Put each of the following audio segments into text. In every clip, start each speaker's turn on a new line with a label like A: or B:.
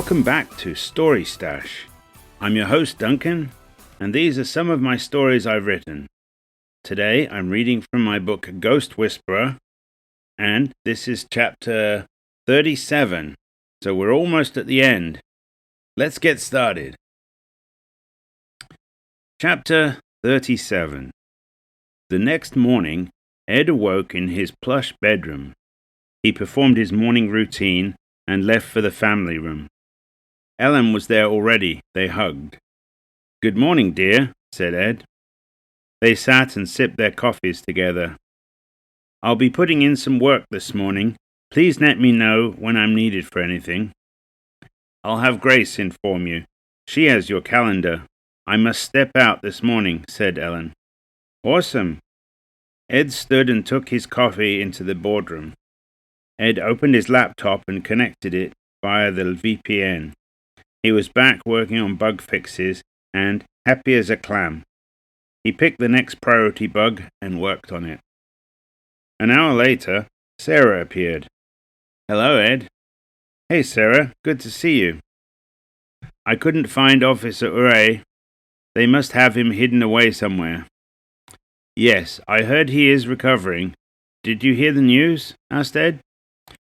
A: Welcome back to Story Stash. I'm your host Duncan, and these are some of my stories I've written. Today I'm reading from my book Ghost Whisperer, and this is chapter 37, so we're almost at the end. Let's get started. Chapter 37. The next morning, Ed awoke in his plush bedroom. He performed his morning routine and left for the family room. Ellen was there already. They hugged. "Good morning, dear," said Ed. They sat and sipped their coffees together. "I'll be putting in some work this morning. Please let me know when I'm needed for anything." "I'll have Grace inform you. She has your calendar. I must step out this morning," said Ellen. "Awesome." Ed stood and took his coffee into the boardroom. Ed opened his laptop and connected it via the VPN. He was back working on bug fixes and happy as a clam. He picked the next priority bug and worked on it. An hour later, Sara appeared. "Hello, Ed." "Hey, Sara. Good to see you." "I couldn't find Officer Ure. They must have him hidden away somewhere." "Yes, I heard he is recovering. Did you hear the news?" asked Ed.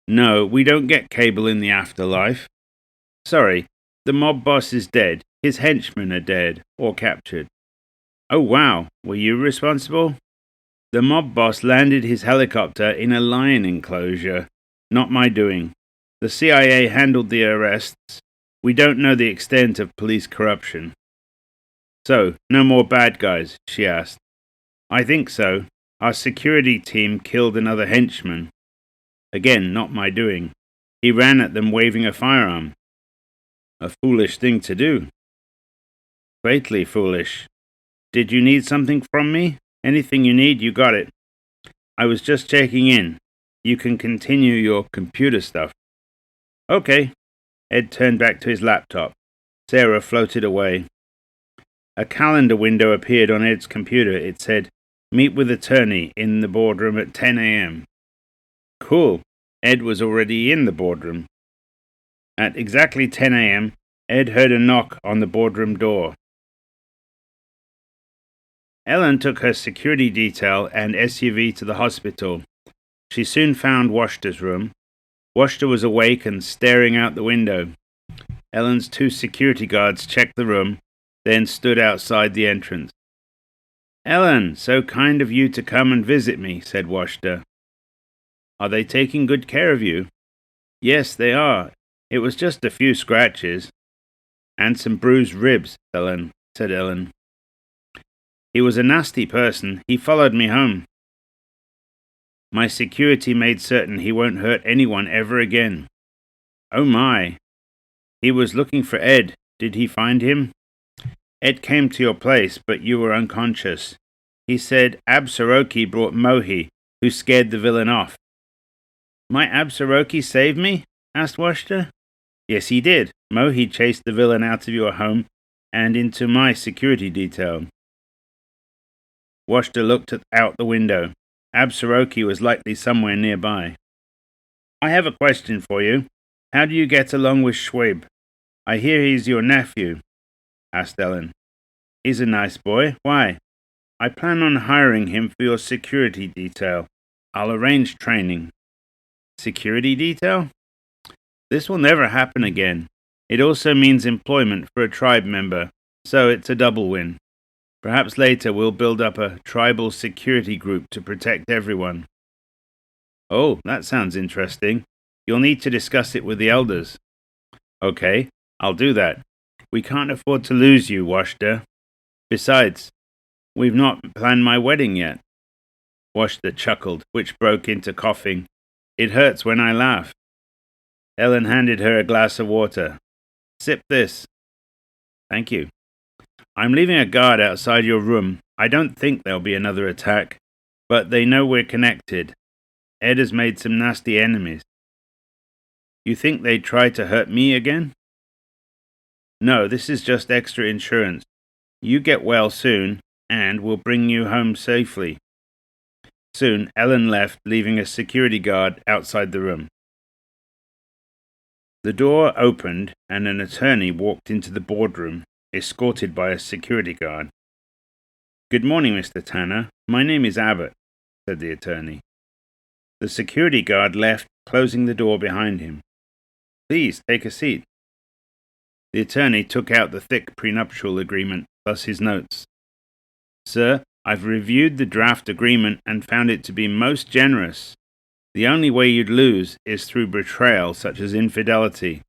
A: "No, we don't get cable in the afterlife." "Sorry, the mob boss is dead. His henchmen are dead or captured." "Oh wow, were you responsible?" "The mob boss landed his helicopter in a lion enclosure. Not my doing. The CIA handled the arrests. We don't know the extent of police corruption." "So, no more bad guys?" she asked. "I think so. Our security team killed another henchman. Again, not my doing. He ran at them waving a firearm." "A foolish thing to do." "Fatally foolish. Did you need something from me? Anything you need, you got it." "I was just checking in. You can continue your computer stuff." "Okay." Ed turned back to his laptop. Sara floated away. A calendar window appeared on Ed's computer. It said, "Meet with attorney in the boardroom at 10 a.m. Cool. Ed was already in the boardroom. At exactly 10 a.m., Ed heard a knock on the boardroom door. Ellen took her security detail and SUV to the hospital. She soon found Washta's room. Washta was awake and staring out the window. Ellen's two security guards checked the room, then stood outside the entrance. "Ellen, so kind of you to come and visit me," said Washta. "Are they taking good care of you?" "Yes, they are. It was just a few scratches." "And some bruised ribs," said Ellen. "He was a nasty person. He followed me home. My security made certain he won't hurt anyone ever again." "Oh my." "He was looking for Ed. Did he find him?" "Ed came to your place, but you were unconscious. He said Absaroki brought Mohi, who scared the villain off." "My Absaroki saved me?" asked Washta. "Yes, he did. Mohi chased the villain out of your home and into my security detail." Washta looked out the window. Absaroki was likely somewhere nearby. "I have a question for you. How do you get along with Schwab? I hear he's your nephew," asked Ellen. "He's a nice boy. Why?" "I plan on hiring him for your security detail. I'll arrange training." "Security detail?" "This will never happen again. It also means employment for a tribe member, so it's a double win. Perhaps later we'll build up a tribal security group to protect everyone." "Oh, that sounds interesting. You'll need to discuss it with the elders." "Okay, I'll do that. We can't afford to lose you, Washta. Besides, we've not planned my wedding yet." Washta chuckled, which broke into coughing. "It hurts when I laugh." Ellen handed her a glass of water. "Sip this." "Thank you." "I'm leaving a guard outside your room. I don't think there'll be another attack, but they know we're connected. Ed has made some nasty enemies." "You think they'd try to hurt me again?" "No, this is just extra insurance. You get well soon, and we'll bring you home safely." Soon, Ellen left, leaving a security guard outside the room. The door opened and an attorney walked into the boardroom, escorted by a security guard. "Good morning, Mr. Tanner. My name is Abbott," said the attorney. The security guard left, closing the door behind him. "Please, take a seat." The attorney took out the thick prenuptial agreement, plus his notes. "Sir, I've reviewed the draft agreement and found it to be most generous. The only way you'd lose is through betrayal, such as infidelity.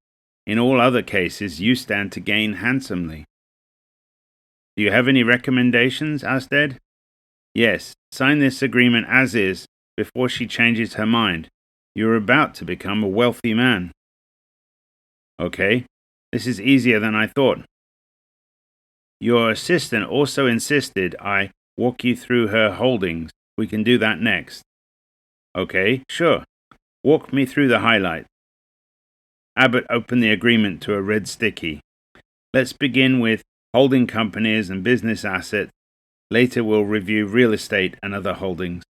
A: In all other cases, you stand to gain handsomely." "Do you have any recommendations?" asked Ed. "Yes, sign this agreement as is, before she changes her mind. You're about to become a wealthy man." "Okay, this is easier than I thought." "Your assistant also insisted I walk you through her holdings. We can do that next." "Okay, sure. Walk me through the highlights." Abbott opened the agreement to a red sticky. "Let's begin with holding companies and business assets. Later we'll review real estate and other holdings."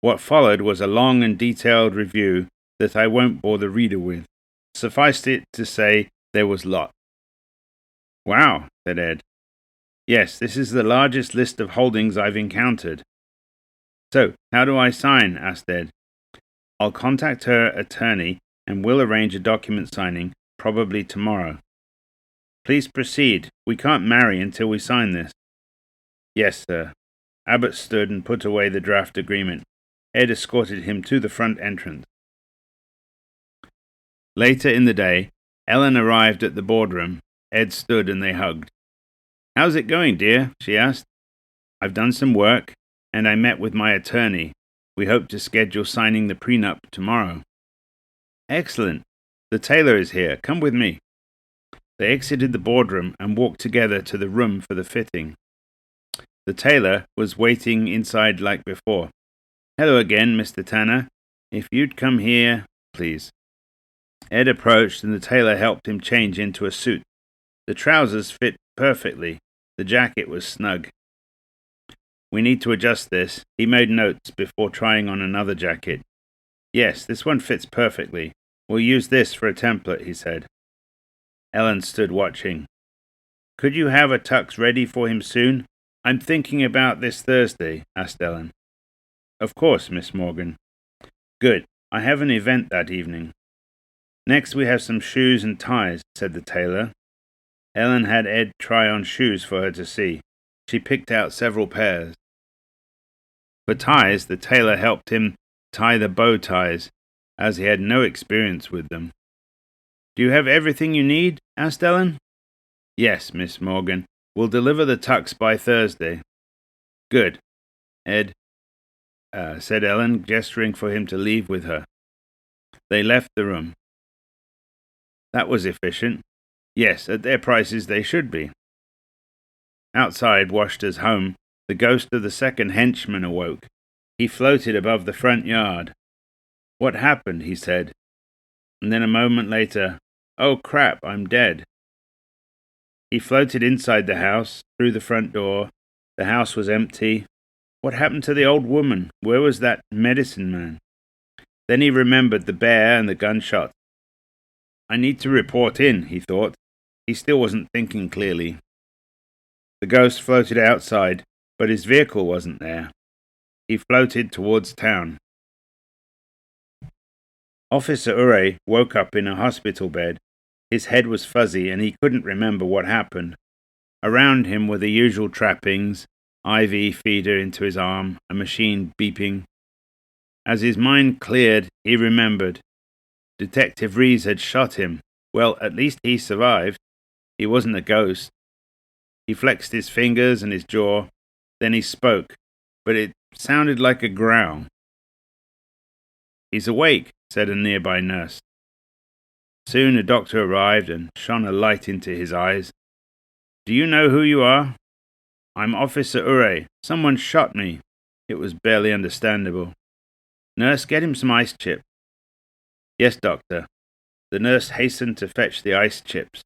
A: What followed was a long and detailed review that I won't bore the reader with. Suffice it to say, there was lots. "Wow," said Ed. "Yes, this is the largest list of holdings I've encountered." "So, how do I sign?" asked Ed. "I'll contact her attorney and we'll arrange a document signing, probably tomorrow." "Please proceed. We can't marry until we sign this." "Yes, sir." Abbott stood and put away the draft agreement. Ed escorted him to the front entrance. Later in the day, Ellen arrived at the boardroom. Ed stood and they hugged. "How's it going, dear?" she asked. "I've done some work, and I met with my attorney. We hope to schedule signing the prenup tomorrow." "Excellent. The tailor is here. Come with me." They exited the boardroom and walked together to the room for the fitting. The tailor was waiting inside like before. "Hello again, Mr. Tanner. If you'd come here, please." Ed approached and the tailor helped him change into a suit. The trousers fit perfectly. The jacket was snug. "We need to adjust this." He made notes before trying on another jacket. "Yes, this one fits perfectly. We'll use this for a template," he said. Ellen stood watching. "Could you have a tux ready for him soon? I'm thinking about this Thursday," asked Ellen. "Of course, Miss Morgan." "Good. I have an event that evening." "Next we have some shoes and ties," said the tailor. Ellen had Ed try on shoes for her to see. She picked out several pairs. For ties, the tailor helped him tie the bow ties, as he had no experience with them. "Do you have everything you need?" asked Ellen. "Yes, Miss Morgan. We'll deliver the tux by Thursday." "Good, Ed," said Ellen, gesturing for him to leave with her. They left the room. That was efficient. Yes, at their prices they should be. Outside Washta's home, the ghost of the second henchman awoke. He floated above the front yard. "What happened?" he said. And then a moment later, "Oh crap, I'm dead." He floated inside the house, through the front door. The house was empty. What happened to the old woman? Where was that medicine man? Then he remembered the bear and the gunshot. "I need to report in," he thought. He still wasn't thinking clearly. The ghost floated outside, but his vehicle wasn't there. He floated towards town. Officer Ure woke up in a hospital bed. His head was fuzzy and he couldn't remember what happened. Around him were the usual trappings: IV feeder into his arm, a machine beeping. As his mind cleared, he remembered. Detective Rees had shot him. Well, at least he survived. He wasn't a ghost. He flexed his fingers and his jaw. Then he spoke, but it sounded like a growl. "He's awake," said a nearby nurse. Soon a doctor arrived and shone a light into his eyes. "Do you know who you are?" "I'm Officer Ure. Someone shot me." It was barely understandable. "Nurse, get him some ice chips." "Yes, doctor." The nurse hastened to fetch the ice chips.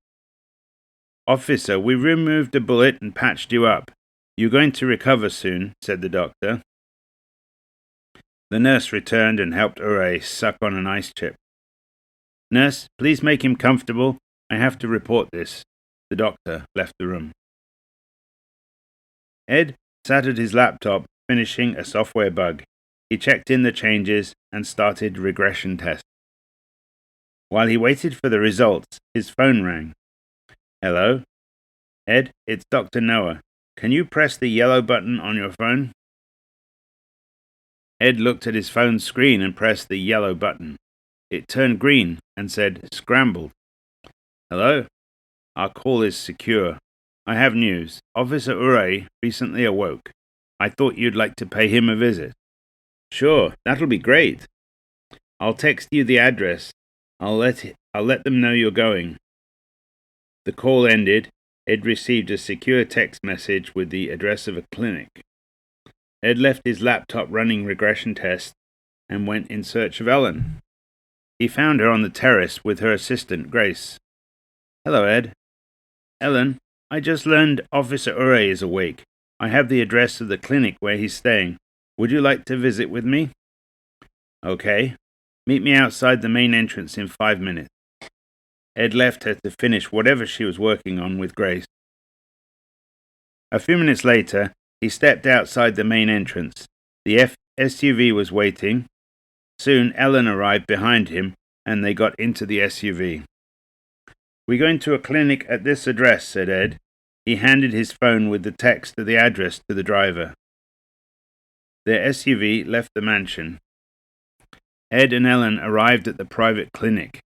A: "Officer, we removed the bullet and patched you up. You're going to recover soon," said the doctor. The nurse returned and helped Ure suck on an ice chip. Nurse, please make him comfortable. I have to report this. The doctor left the room. Ed sat at his laptop, finishing a software bug. He checked in the changes and started regression tests. While he waited for the results, his phone rang. Hello? Ed, it's Dr. Noah. Can you press the yellow button on your phone? Ed looked at his phone screen and pressed the yellow button. It turned green and said, scrambled. Hello? Our call is secure. I have news. Officer Ure recently awoke. I thought you'd like to pay him a visit. Sure, that'll be great. I'll text you the address. I'll let them know you're going. The call ended. Ed received a secure text message with the address of a clinic. Ed left his laptop running regression tests and went in search of Ellen. He found her on the terrace with her assistant, Grace. Hello, Ed. Ellen, I just learned Officer Ure is awake. I have the address of the clinic where he's staying. Would you like to visit with me? Okay. Meet me outside the main entrance in 5 minutes. Ed left her to finish whatever she was working on with Grace. A few minutes later, he stepped outside the main entrance. The SUV was waiting. Soon, Ellen arrived behind him, and they got into the SUV. We're going to a clinic at this address, said Ed. He handed his phone with the text of the address to the driver. Their SUV left the mansion. Ed and Ellen arrived at the private clinic.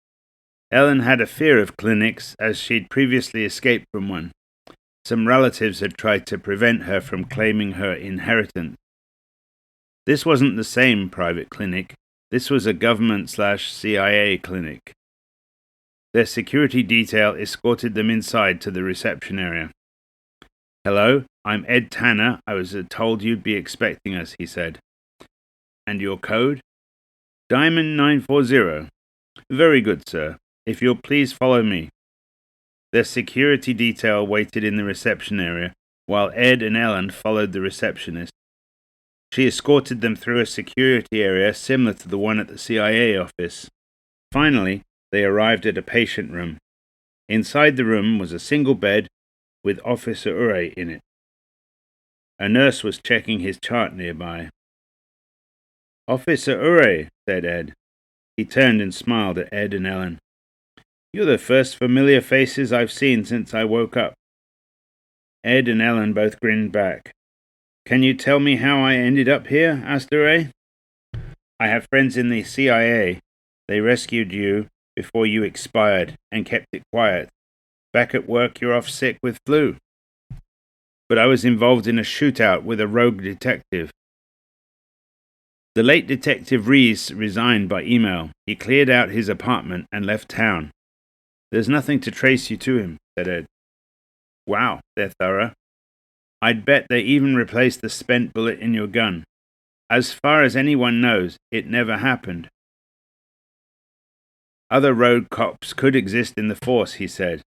A: Ellen had a fear of clinics as she'd previously escaped from one. Some relatives had tried to prevent her from claiming her inheritance. This wasn't the same private clinic. This was a government/CIA clinic. Their security detail escorted them inside to the reception area. Hello, I'm Ed Tanner. I was told you'd be expecting us, he said. And your code? Diamond 940. Very good, sir. If you'll please follow me. Their security detail waited in the reception area, while Ed and Ellen followed the receptionist. She escorted them through a security area similar to the one at the CIA office. Finally, they arrived at a patient room. Inside the room was a single bed with Officer Ure in it. A nurse was checking his chart nearby. Officer Ure, said Ed. He turned and smiled at Ed and Ellen. You're the first familiar faces I've seen since I woke up. Ed and Ellen both grinned back. Can you tell me how I ended up here? Asked Ure. I have friends in the CIA. They rescued you before you expired and kept it quiet. Back at work, you're off sick with flu. But I was involved in a shootout with a rogue detective. The late Detective Rees resigned by email. He cleared out his apartment and left town. There's nothing to trace you to him, said Ed. Wow, they're thorough. I'd bet they even replaced the spent bullet in your gun. As far as anyone knows, it never happened. Other rogue cops could exist in the force, he said.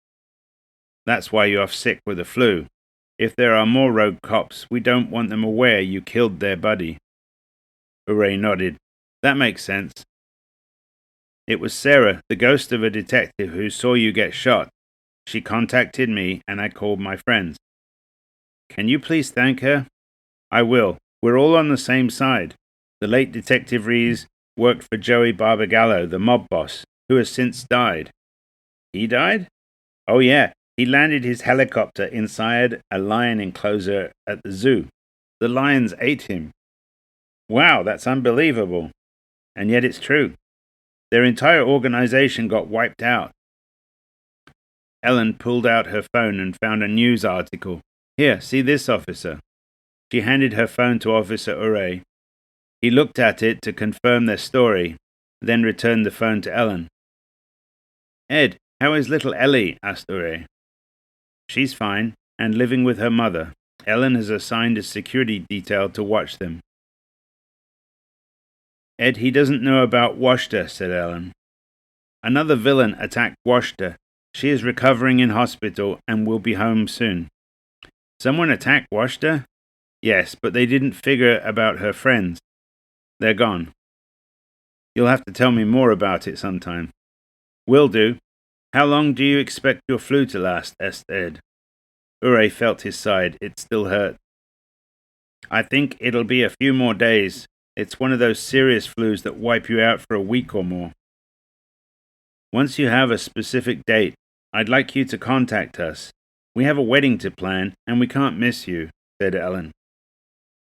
A: That's why you're off sick with the flu. If there are more rogue cops, we don't want them aware you killed their buddy. Ure nodded. That makes sense. It was Sara, the ghost of a detective, who saw you get shot. She contacted me, and I called my friends. Can you please thank her? I will. We're all on the same side. The late Detective Rees worked for Joey Barbagallo, the mob boss, who has since died. He died? Oh yeah, he landed his helicopter inside a lion enclosure at the zoo. The lions ate him. Wow, that's unbelievable. And yet it's true. Their entire organization got wiped out. Ellen pulled out her phone and found a news article. Here, see this, officer. She handed her phone to Officer Ure. He looked at it to confirm their story, then returned the phone to Ellen. Ed, how is little Ellie? Asked Ure. She's fine, and living with her mother. Ellen has assigned a security detail to watch them. Ed, he doesn't know about Washta, said Ellen. Another villain attacked Washta. She is recovering in hospital and will be home soon. Someone attacked Washta? Yes, but they didn't figure about her friends. They're gone. You'll have to tell me more about it sometime. Will do. How long do you expect your flu to last? Asked Ed. Ure felt his side. It still hurt. I think it'll be a few more days. It's one of those serious flus that wipe you out for a week or more. Once you have a specific date, I'd like you to contact us. We have a wedding to plan, and we can't miss you, said Ellen.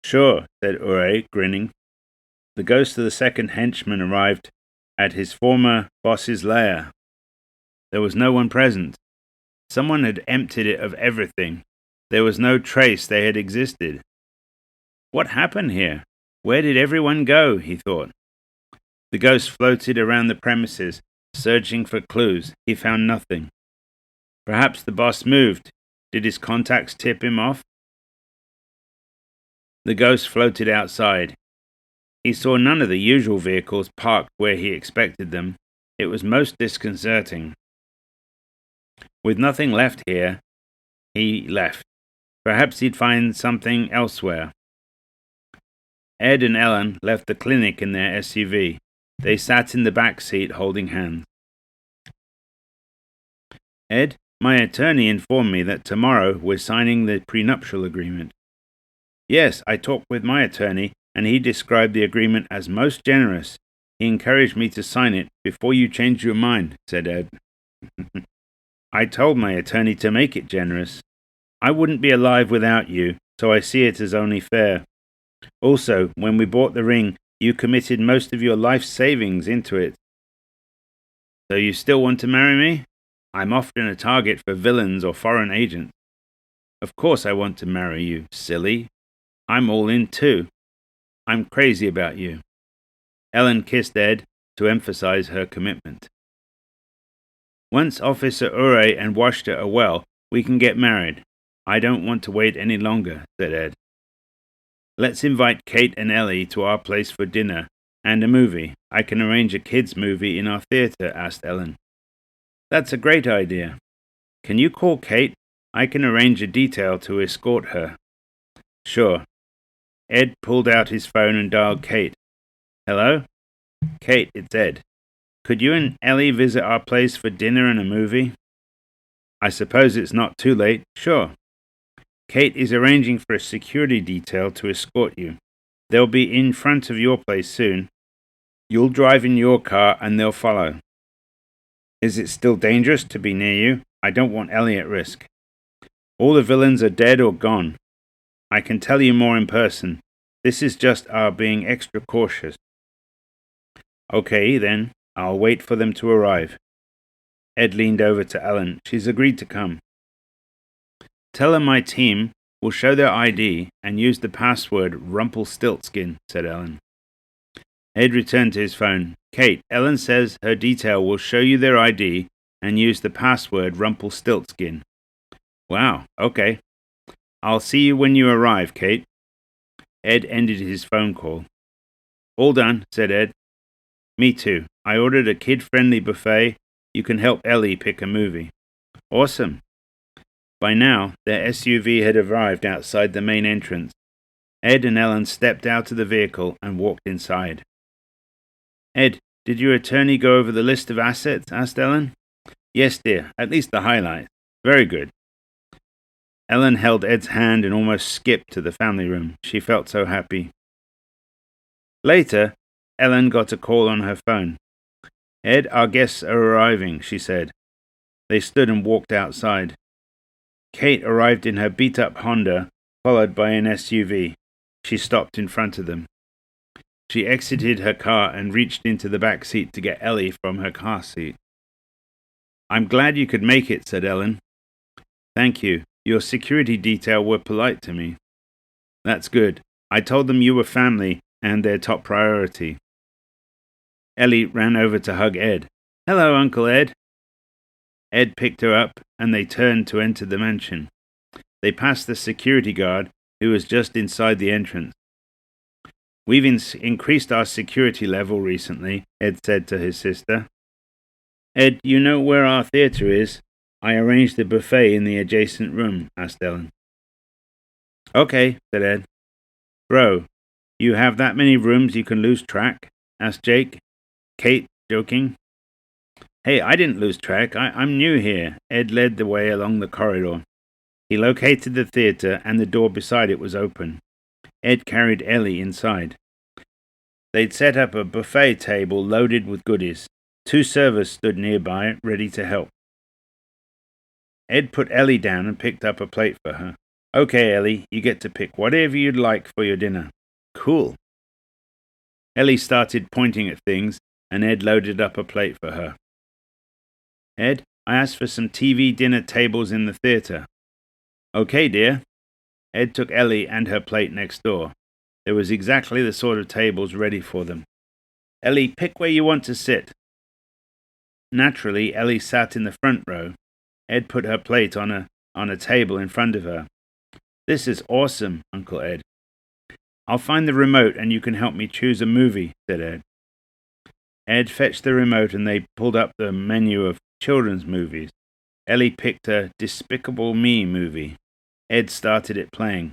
A: Sure, said Ure, grinning. The ghost of the second henchman arrived at his former boss's lair. There was no one present. Someone had emptied it of everything. There was no trace they had existed. What happened here? Where did everyone go? He thought. The ghost floated around the premises, searching for clues. He found nothing. Perhaps the boss moved. Did his contacts tip him off? The ghost floated outside. He saw none of the usual vehicles parked where he expected them. It was most disconcerting. With nothing left here, he left. Perhaps he'd find something elsewhere. Ed and Ellen left the clinic in their SUV. They sat in the back seat holding hands. Ed, my attorney informed me that tomorrow we're signing the prenuptial agreement. Yes, I talked with my attorney, and he described the agreement as most generous. He encouraged me to sign it before you change your mind, said Ed. I told my attorney to make it generous. I wouldn't be alive without you, so I see it as only fair. Also, when we bought the ring, you committed most of your life savings into it. So you still want to marry me? I'm often a target for villains or foreign agents. Of course I want to marry you, silly. I'm all in too. I'm crazy about you. Ellen kissed Ed to emphasize her commitment. Once Officer Ure and Washta are well, we can get married. I don't want to wait any longer, said Ed. Let's invite Kate and Ellie to our place for dinner and a movie. I can arrange a kids' movie in our theater, asked Ellen. That's a great idea. Can you call Kate? I can arrange a detail to escort her. Sure. Ed pulled out his phone and dialed Kate. Hello? Kate, it's Ed. Could you and Ellie visit our place for dinner and a movie? I suppose it's not too late. Sure. Kate is arranging for a security detail to escort you. They'll be in front of your place soon. You'll drive in your car and they'll follow. Is it still dangerous to be near you? I don't want Ellie at risk. All the villains are dead or gone. I can tell you more in person. This is just our being extra cautious. Okay, then. I'll wait for them to arrive. Ed leaned over to Ellen. She's agreed to come. Tell them my team will show their ID and use the password Rumpelstiltskin, said Ellen. Ed returned to his phone. Kate, Ellen says her detail will show you their ID and use the password Rumpelstiltskin. Wow, okay. I'll see you when you arrive, Kate. Ed ended his phone call. All done, said Ed. Me too. I ordered a kid-friendly buffet. You can help Ellie pick a movie. Awesome. By now, their SUV had arrived outside the main entrance. Ed and Ellen stepped out of the vehicle and walked inside. Ed, did your attorney go over the list of assets? Asked Ellen. Yes, dear. At least the highlights. Very good. Ellen held Ed's hand and almost skipped to the family room. She felt so happy. Later, Ellen got a call on her phone. Ed, our guests are arriving, she said. They stood and walked outside. Kate arrived in her beat-up Honda, followed by an SUV. She stopped in front of them. She exited her car and reached into the back seat to get Ellie from her car seat. I'm glad you could make it, said Ellen. Thank you. Your security detail were polite to me. That's good. I told them you were family and their top priority. Ellie ran over to hug Ed. Hello, Uncle Ed. Ed picked her up, and they turned to enter the mansion. They passed the security guard, who was just inside the entrance. We've increased our security level recently, Ed said to his sister. Ed, you know where our theater is? I arranged the buffet in the adjacent room, asked Ellen. Okay, said Ed. Bro, you have that many rooms you can lose track? Asked Jake. Kate, joking. Hey, I didn't lose track. I'm new here. Ed led the way along the corridor. He located the theater, and the door beside it was open. Ed carried Ellie inside. They'd set up a buffet table loaded with goodies. 2 servers stood nearby, ready to help. Ed put Ellie down and picked up a plate for her. Okay, Ellie, you get to pick whatever you'd like for your dinner. Cool. Ellie started pointing at things, and Ed loaded up a plate for her. Ed, I asked for some TV dinner tables in the theater. Okay, dear. Ed took Ellie and her plate next door. There was exactly the sort of tables ready for them. Ellie, pick where you want to sit. Naturally, Ellie sat in the front row. Ed put her plate on a table in front of her. This is awesome, Uncle Ed. I'll find the remote and you can help me choose a movie, said Ed. Ed fetched the remote and they pulled up the menu of children's movies. Ellie picked a Despicable Me movie. Ed started it playing.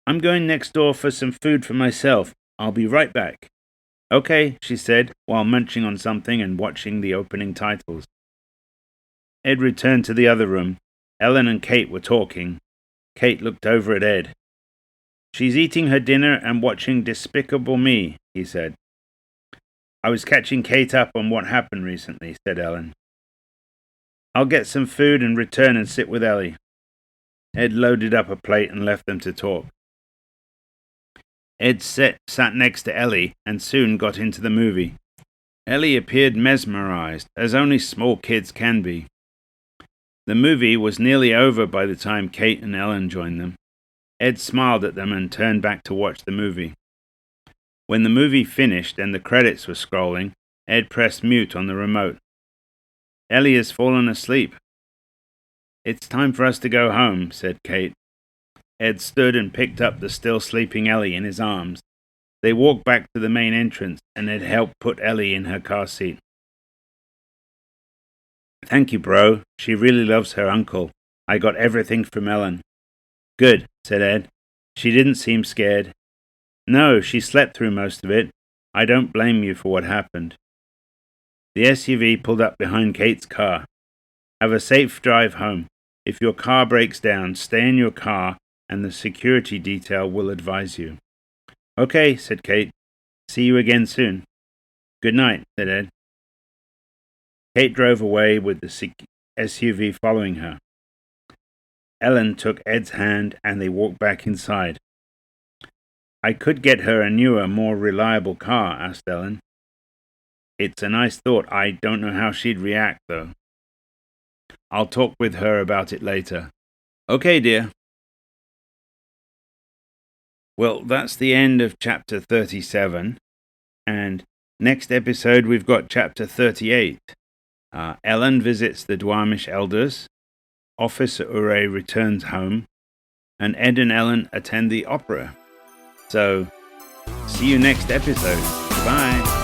A: I'm going next door for some food for myself. I'll be right back. Okay, she said, while munching on something and watching the opening titles. Ed returned to the other room. Ellen and Kate were talking. Kate looked over at Ed. She's eating her dinner and watching Despicable Me, he said. I was catching Kate up on what happened recently, said Ellen. I'll get some food and return and sit with Ellie. Ed loaded up a plate and left them to talk. Ed sat next to Ellie and soon got into the movie. Ellie appeared mesmerized, as only small kids can be. The movie was nearly over by the time Kate and Ellen joined them. Ed smiled at them and turned back to watch the movie. When the movie finished and the credits were scrolling, Ed pressed mute on the remote. Ellie has fallen asleep. It's time for us to go home, said Kate. Ed stood and picked up the still sleeping Ellie in his arms. They walked back to the main entrance, and Ed helped put Ellie in her car seat. Thank you, bro. She really loves her uncle. I got everything from Ellen. Good, said Ed. She didn't seem scared. No, she slept through most of it. I don't blame you for what happened. The SUV pulled up behind Kate's car. Have a safe drive home. If your car breaks down, stay in your car and the security detail will advise you. Okay, said Kate. See you again soon. Good night, said Ed. Kate drove away with the SUV following her. Ellen took Ed's hand and they walked back inside. I could get her a newer, more reliable car, asked Ellen. It's a nice thought. I don't know how she'd react, though. I'll talk with her about it later. Okay, dear. Well, that's the end of chapter 37. And next episode, we've got chapter 38. Ellen visits the Duamish elders. Officer Ure returns home. And Ed and Ellen attend the opera. So, see you next episode. Bye.